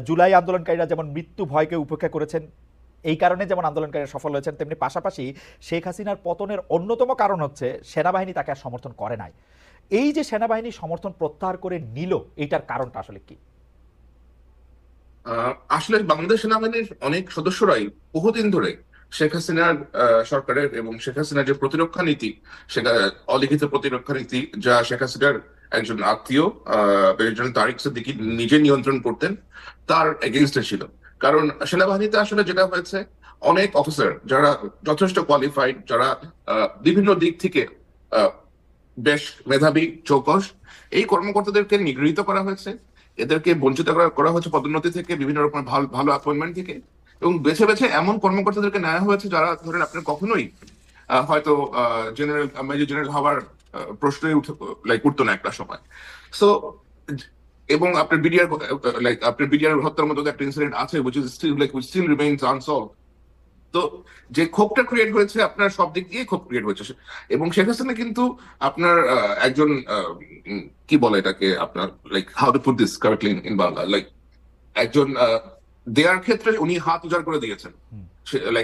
জুলাই আন্দোলনকারীরা যেমন মৃত্যু ভয়কে উপেক্ষা করেছেন, এই কারণে যেমন আন্দোলনকারীরা সফল হয়েছেন, তেমনি পাশাপাশি শেখ হাসিনার পতনের অন্যতম কারণ হচ্ছে সেনাবাহিনী তাকে আর সমর্থন করে নাই। এই যে সেনাবাহিনী সমর্থন প্রত্যাহার করে নিল, এইটার কারণটা আসলে কি? আসলে বাংলাদেশ সেনাবাহিনীর অনেক সদস্যরাই বহুদিন ধরে শেখ হাসিনার সরকারের এবং শেখ হাসিনার যে প্রতিরক্ষা নীতি, সেটা অলিখিত প্রতিরক্ষা নীতি যা শেখ হাসিনার একজন আত্মীয় প্রেসিডেন্ট তারিক সিদ্দিকী নিজে নিয়ন্ত্রণ করতেন, তার এগেইনস্টে ছিল। কারণ সেনাবাহিনীতে আসলে যেটা হয়েছে, অনেক অফিসার যারা যথেষ্ট কোয়ালিফাইড, যারা বিভিন্ন দিক থেকে আহ, বেশ মেধাবী, চৌকস, এই কর্মকর্তাদেরকে নিগৃহীত করা হয়েছে। এদেরকে বঞ্চিত করা হয়েছে পদোন্নতি থেকে, বিভিন্ন রকম ভালো ভালো অ্যাপয়েন্টমেন্ট থেকে, এবং বেছে বেছে এমন কর্মকর্তাদেরকে নেওয়া হয়েছে যারা ধরেন আপনার কখনোই হয়তো জেনারেল, মেজর জেনারেল হওয়ার প্রশ্নই উঠতো না একটা সময়। সো এবং আপনার বিডিআর, আপনার বিডিআর হত্যার মতো একটা ইনসিডেন্ট আছে, which still remains unsolved। তো যে ক্ষোভটা ক্রিয়েট হয়েছে, আপনার সব দিক দিয়ে ক্ষোভ ক্রিয়েট হয়েছে। এবং শেখ হাসিনা কিন্তু আপনার একজন কি বলে এটাকে, আপনার how to put this correctly in Bangla, একজন দেয়ার ক্ষেত্রে উনি হাত উজাড় করে দিয়েছেন।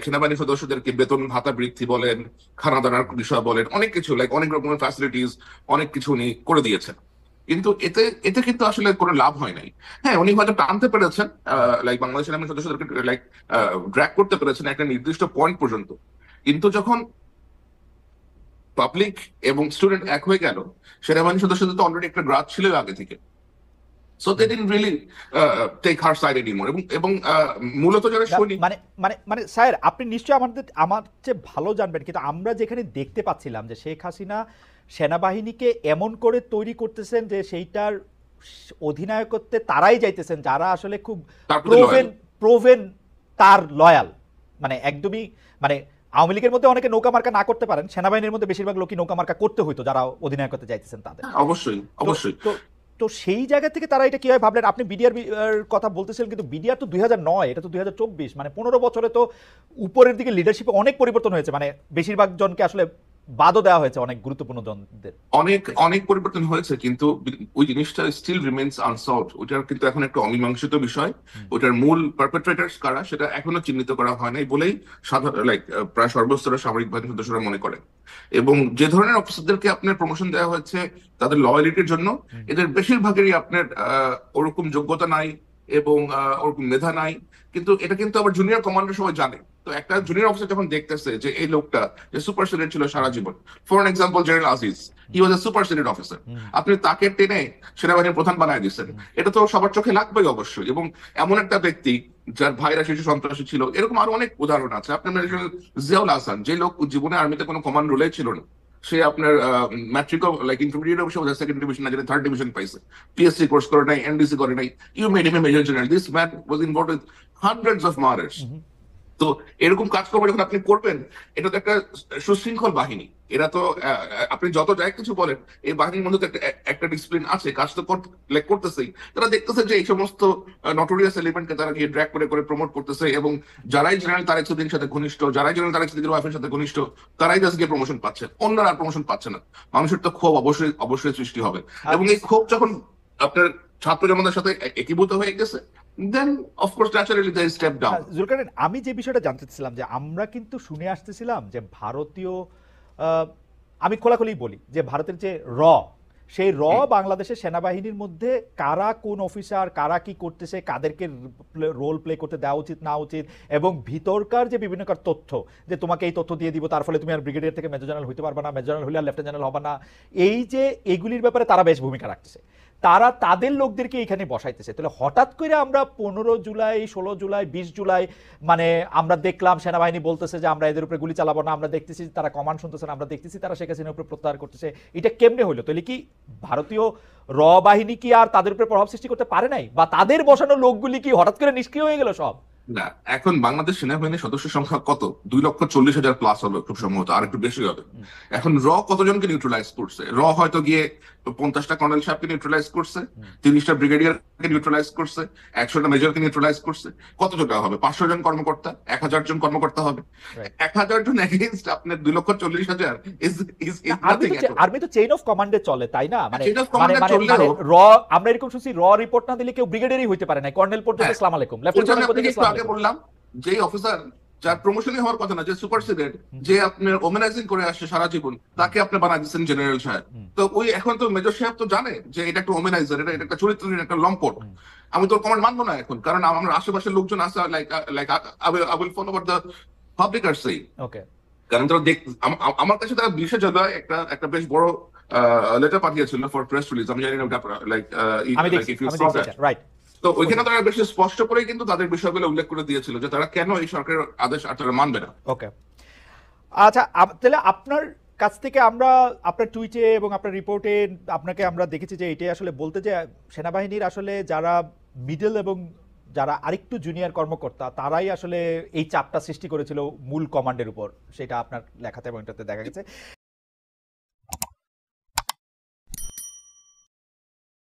সেনাবাহিনী সদস্যদেরকে বেতন ভাতা বৃদ্ধি বলেন, খানা দানার বিষয় বলেন, অনেক কিছু, অনেক রকমের ফ্যাসিলিটিস, অনেক কিছু উনি করে দিয়েছেন। কিন্তু এতে এতে কিন্তু আসলে কোনো লাভ হয় নাই। হ্যাঁ, উনি হয়তো টানতে পেরেছেন, বাংলাদেশ সেনাবাহিনী সদস্যদেরকে ড্র্যাগ করতে পেরেছেন একটা নির্দিষ্ট পয়েন্ট পর্যন্ত। কিন্তু যখন পাবলিক এবং স্টুডেন্ট এক হয়ে গেল, সেনাবাহিনী সদস্যদের তো অলরেডি একটা গ্রাজ ছিল আগে থেকে। So they didn't really take her side anymore. এবং মূলত যারা সৈনিক, মানে মানে মানে স্যার, আপনি নিশ্চয়ই আমার চেয়ে ভালো জানবেন, কিন্তু আমরা যেখানে দেখতে পাচ্ছিলাম যে শেখ হাসিনা সেনাবাহিনীকে এমন করে তৈরি করতেছেন যে সেইটার অধিনায়কত্বে তারাই যাইতেছেন যারা আসলে খুব তার প্রতি লয়াল। প্রোভেন প্রোভেন তার লয়াল। মানে একদমই, মানে আওয়ামী লীগের মধ্যে অনেকে নৌকা মার্কা না করতে পারেন, সেনাবাহিনীর মধ্যে বেশিরভাগ লোকই নৌকা মার্কা করতে হইতো যারা অধিনায়কত্বে যাইতেছেন তাদের। অবশ্যই, তো অবশ্যই। তো তো সেই জায়গা থেকে তারা এটা কিভাবে ভাবলেন? আপনি বিডিআর কথা বলতেছিলেন, কিন্তু বিডিআর তো 2009, এটা তো 2024, মানে 15 বছরে তো উপরের দিকে লিডারশিপে অনেক পরিবর্তন হয়েছে, মানে বেশিরভাগ জনকে আসলে বাদও দেওয়া হয়েছে অনেক গুরুত্বপূর্ণ জনদের। অনেক অনেক পরিবর্তন হয়েছে, কিন্তু ওই জিনিসটা স্টিল রিমেইনস আনসলভড। ওটার কিন্তু এখন একটা অমীমাংসিত বিষয়। ওটার মূল পারপেট্রেটার্স কারা সেটা এখনো চিহ্নিত করা হয় নাই বলেই সাধারণ, প্রায় সর্বস্তরের সামরিক বাহিনীর সদস্যরা মনে করেন। এবং যে ধরনের অফিসারদেরকে আপনার প্রমোশন দেওয়া হয়েছে তাদের লয়ালিটির জন্য, এদের বেশিরভাগেরই আপনার ওরকম যোগ্যতা নাই এবং ওরকম মেধা নাই। কিন্তু এটা কিন্তু আবার জুনিয়র কমান্ডার সবাই জানে। তো একটা জুনিয়র অফিসার যখন দেখতেছে যে এই লোকটা যে সুপার সিনিয়র ছিল সারা জীবন, for example general Aziz, he was a super senior officer, আপনি তাকে টেনে সেনাবাহিনীর প্রধান বানায় দিচ্ছেন, এটা তো সবার চোখে লাগবেই অবশ্যই। এবং এমন একটা ব্যক্তি যার ভাইরা শিশু সন্ত্রাসী ছিল, এরকম আরো অনেক উদাহরণ আছে। আপনার মেজর জিয়াউল হাসান, যে লোক জীবনে আর্মিতে কোনো কমান্ড রোলে ছিল না, সে আপনার ম্যাট্রিক, ইন্টারমিডিয়েট অবশ্যই সেকেন্ড ডিভিশন না, যেটা থার্ড ডিভিশন পাইছে, পিএসসি কোর্স করে নাই, এনডিসি করে নাই, you made him a major general. This man was involved with hundreds of murders. তো এরকম কাজকর্ম যখন আপনি করবেন, এটা তো একটা সুশৃঙ্খল বাহিনী। এরা তো আপনি যত যাই কিছু বলেন, এই বাহিনীর মধ্যে তো একটা ডিসিপ্লিন আছে, কাজ তো করতেছেই। তারা দেখতেছে যে এই সমস্ত নটোরিয়াস এলিমেন্টকে তারা গিয়ে ড্র্যাগ করে করে প্রমোট করতেছে, এবং যারাই জেনারেল তারেক সিদ্দিকীর সাথে ঘনিষ্ঠ, যারাই জেনারেল তারেক সিদ্দিকীর ওয়াইফের সাথে ঘনিষ্ঠ, তারাই জাস্ট গিয়ে প্রমোশন পাচ্ছে, অন্যরা আর প্রমোশন পাচ্ছে না। মানুষের তো ক্ষোভ অবশ্যই অবশ্যই সৃষ্টি হবে। এবং এই ক্ষোভ যখন আপনার ছাত্র জনতার সাথে একীভূত হয়ে গেছে, দেন অফকোর্স ন্যাচারালি দে স্টেপ ডাউন। জুলকারনাইন, আমি যে বিষয়টা জানতে চাচ্ছিলাম যে আমরা কিন্তু শুনে আসতেছিলাম যে ভারতীয়, আমি খোলাখুলি বলি যে ভারতের যে সেই বাংলাদেশের সেনাবাহিনীর মধ্যে কারা কোন অফিসার, কারা কি করতেছে, কাদেরকে রোল প্লে করতে দেওয়া উচিত না উচিত, এবং ভিতরকার যে বিভিন্ন তথ্য, যে তোমাকে এই তথ্য দিয়ে দিব তার ফলে তুমি আর ব্রিগেডিয়ার থেকে মেজর জেনারেল হইতে পারবে না, মেজর জেনারেল হইলে আর লেফটেন্যান্ট জেনারেল হবে না, এই যে এগুলির ব্যাপারে তারা বেশ ভূমিকা রাখতেছে, তারা তাদের লোকদেরকে এখানে বসাইতেছে। তাহলে হঠাৎ করে আমরা 15 জুলাই, 16 জুলাই, 20 জুলাই, মানে আমরা দেখলাম সেনাবাহিনী বলতেছে যে আমরা এদের উপরে গুলি চালাবো না, আমরা দেখতেছি তারা কমান্ড শুনতেছে না, আমরা দেখতেছি তারা শেখ হাসিনার উপরে প্রত্যাহার করতেছে। এটা কেমনে হইলো? তাহলে কি ভারতীয় বাহিনী কি আর তাদের উপরে প্রভাব সৃষ্টি করতে পারে নাই, বা তাদের বসানো লোকগুলি কি হঠাৎ করে নিষ্ক্রিয় হয়ে গেল সব? না, এখন বাংলাদেশ সেনাবাহিনীর সদস্য সংখ্যা কত? 2,40,000 প্লাস হবে খুব সম্ভবত, আর একটু বেশি হবে। এখন কতজনকে নিউট্রালাইজ করছে? হয়তো গিয়ে 50টা কর্নেল সাহেবকে নিউট্রালাইজ করছে, 30টা ব্রিগেডিয়ারকে নিউট্রালাইজ করছে, 100টা মেজরকে নিউট্রালাইজ করছে। কতজন হবে? 500 জন কর্মকর্তা, 1000 জন কর্মকর্তা হবে। Right. 1000 জন এগেইনস্ট আপনার 2,40,000 ইজ আর্মি তো চেইন অফ কমান্ডে চলে, তাই না? মানে Chain of command এ চললেও র আমরা এরকম শুনছি, র রিপোর্ট না দিলে কেউ ব্রিগেডিয়ারই হইতে পারে না, কর্নেল পর্যন্ত হ্যাঁ। আসসালামু আলাইকুম, ওই লেফটেন্যান্ট জন্য কর্নেল আপনাকে পর্যন্ত একটু আসসালামু আগে আলাইকুম। বললাম যে অফিসার যার প্রমোশনই হওয়ার কথা না, যে সুপারসিডেড, যে আপনার ওমেনাইজিং করে আসছে সারা জীবন, তাকে আপনি বানাই দিচ্ছেন জেনারেল সাহেব। তো ওই এখন তো মেজর সাহেব তো জানে যে এটা একটা ওমেনাইজার, এটা একটা চরিত্রহীন একটা লম্পট। আমি তোর কমান্ড মানবো না এখন, কারণ আমার আশেপাশের লোকজন আছে, like I will follow what the public are saying. Okay, কারণ তারা আমার কাছে তারা 20 জুলাই একটা বেশ বড় লেটার পাঠিয়েছিল ফর প্রেস রিলিজ। আমি জানি না লাইক আমি দেখছি এটা, রাইট। তো ওইখানে তারা বেশি স্পষ্ট করেই কিন্তু তাদের বিষয়গুলো উল্লেখ করে দিয়েছিল যে তারা কেন এই সরকারের আদেশ আর তারা মানবে না। ওকে, আচ্ছা, তাহলে আপনার কাছ থেকে আমরা আপনার টুইটে এবং আপনার রিপোর্টে আপনাকে আমরা দেখেছি যে এটাই আসলে বলতে, যে সেনাবাহিনীর আসলে যারা মিডল এবং যারা আরেকটু জুনিয়র কর্মকর্তা তারাই আসলে এই চাপটা সৃষ্টি করেছিল মূল কমান্ডের উপর, সেটা আপনার লেখাতে এবং এটাতে দেখা গেছে।